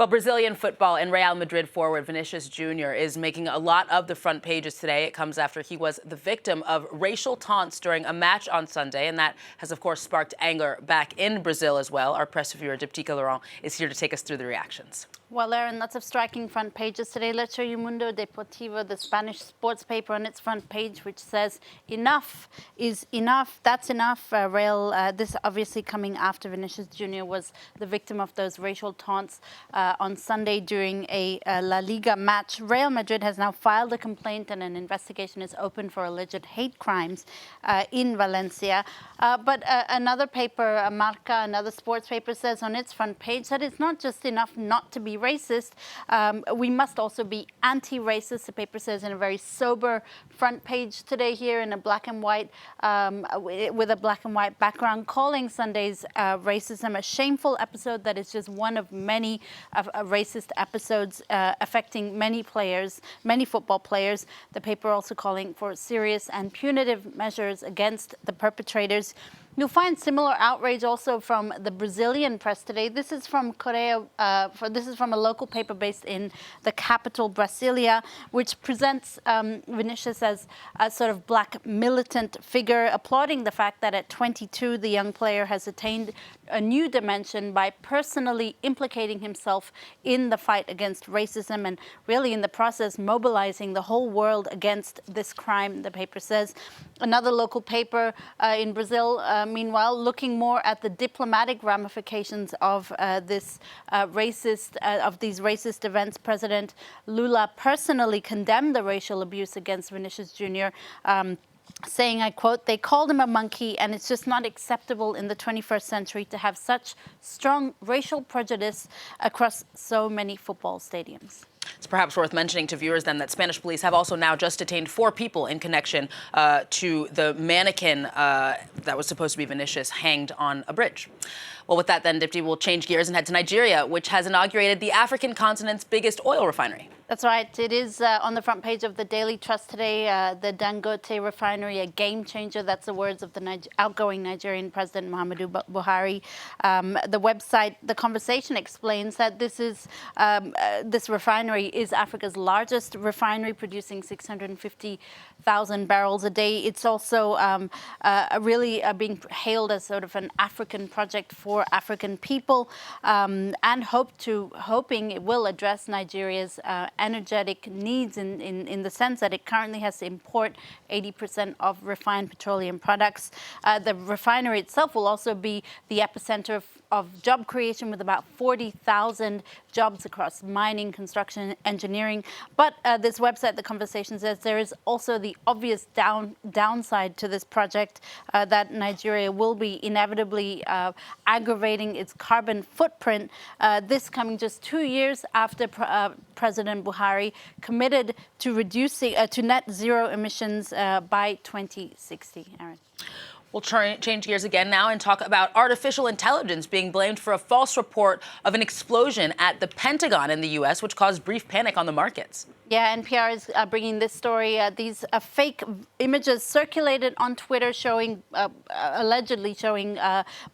Well, Brazilian football and Real Madrid forward Vinicius Jr. is making a lot of the front pages today. It comes after he was the victim of racial taunts during a match on Sunday, and that has, of course, sparked anger back in Brazil as well. Our press reviewer, Diptyque Laurent, is here to take us through the reactions. Well, Aaron, lots of striking front pages today. Let's show you Mundo Deportivo, the Spanish sports paper, on its front page, which says, "Enough is enough. That's enough." This obviously coming after Vinicius Jr. was the victim of those racial taunts on Sunday during a La Liga match. Real Madrid has now filed a complaint, and an investigation is open for alleged hate crimes in Valencia. But another paper, Marca, another sports paper, says on its front page that it's not just enough not to be racist. We must also be anti-racist, the paper says in a very sober front page today here in a black and white, with a black and white background, calling Sunday's racism a shameful episode that is just one of many racist episodes affecting many players, many football players. The paper also calling for serious and punitive measures against the perpetrators. You'll find similar outrage also from the Brazilian press today. This is from this is from a local paper based in the capital, Brasilia, which presents Vinicius as a sort of black militant figure, applauding the fact that at 22, the young player has attained a new dimension by personally implicating himself in the fight against racism and really in the process mobilizing the whole world against this crime, the paper says. Another local paper in Brazil, meanwhile, looking more at the diplomatic ramifications of these racist events. President Lula personally condemned the racial abuse against Vinicius Jr., saying, I quote, "They called him a monkey, and it's just not acceptable in the 21st century to have such strong racial prejudice across so many football stadiums." It's perhaps worth mentioning to viewers then that Spanish police have also now just detained 4 people in connection to the mannequin that was supposed to be Vinicius hanged on a bridge. Well, with that then, Dipty, we'll change gears and head to Nigeria, which has inaugurated the African continent's biggest oil refinery. That's right. It is on the front page of the Daily Trust today, the Dangote refinery, a game changer. That's the words of the outgoing Nigerian President Muhammadu Buhari. The website, The Conversation, explains that this refinery is Africa's largest refinery, producing 650,000 barrels a day. It's also really being hailed as sort of an African project for African people, and hoping it will address Nigeria's energetic needs in the sense that it currently has to import 80% of refined petroleum products. The refinery itself will also be the epicenter of job creation, with about 40,000 jobs across mining, construction, engineering. But this website, The Conversation, says there is also the obvious downside to this project, that Nigeria will be inevitably aggravating its carbon footprint. This coming just 2 years after President Buhari committed to reducing to net zero emissions by 2060. Aaron. We'll change gears again now and talk about artificial intelligence being blamed for a false report of an explosion at the Pentagon in the U.S., which caused brief panic on the markets. Yeah, NPR is bringing this story. These fake images circulated on Twitter showing, allegedly showing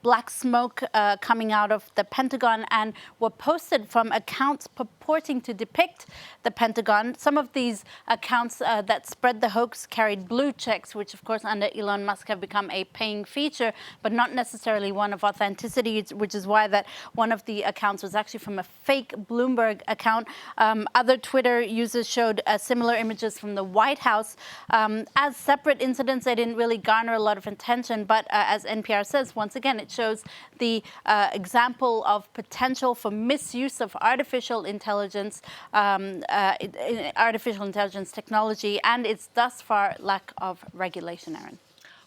black smoke coming out of the Pentagon, and were posted from accounts purporting to depict the Pentagon. Some of these accounts that spread the hoax carried blue checks, which of course under Elon Musk have become a paying feature, but not necessarily one of authenticity, which is why that one of the accounts was actually from a fake Bloomberg account. Other Twitter users showed similar images from the White House. As separate incidents, they didn't really garner a lot of attention, but as NPR says, once again, it shows the example of potential for misuse of artificial intelligence technology, and its thus far lack of regulation, Aaron.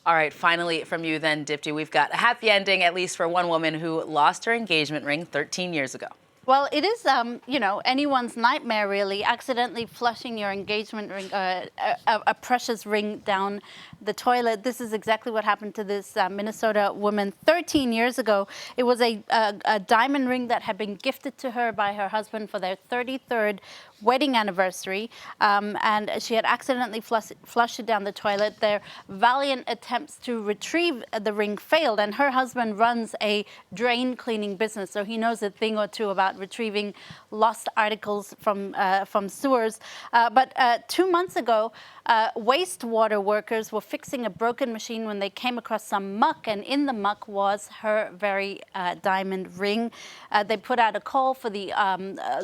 All right, finally from you then, Dipty, we've got a happy ending, at least for one woman who lost her engagement ring 13 years ago. Well, it is, anyone's nightmare, really, accidentally flushing your engagement ring, a precious ring down the toilet. This is exactly what happened to this Minnesota woman 13 years ago. It was a diamond ring that had been gifted to her by her husband for their 33rd wedding anniversary, and she had accidentally flushed it down the toilet. Their valiant attempts to retrieve the ring failed, and her husband runs a drain cleaning business, so he knows a thing or two about retrieving lost articles from sewers. But 2 months ago, wastewater workers were fixing a broken machine when they came across some muck, and in the muck was her very diamond ring. They put out a call for the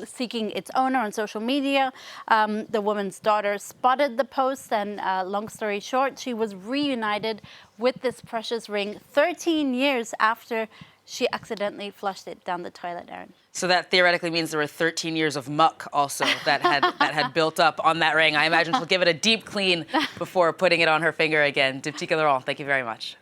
seeking its owner on social media. The woman's daughter spotted the post, and long story short, she was reunited with this precious ring 13 years after she accidentally flushed it down the toilet, Aaron. So that theoretically means there were 13 years of muck also that had built up on that ring. I imagine she'll give it a deep clean before putting it on her finger again. Diptyque Laurent, thank you very much.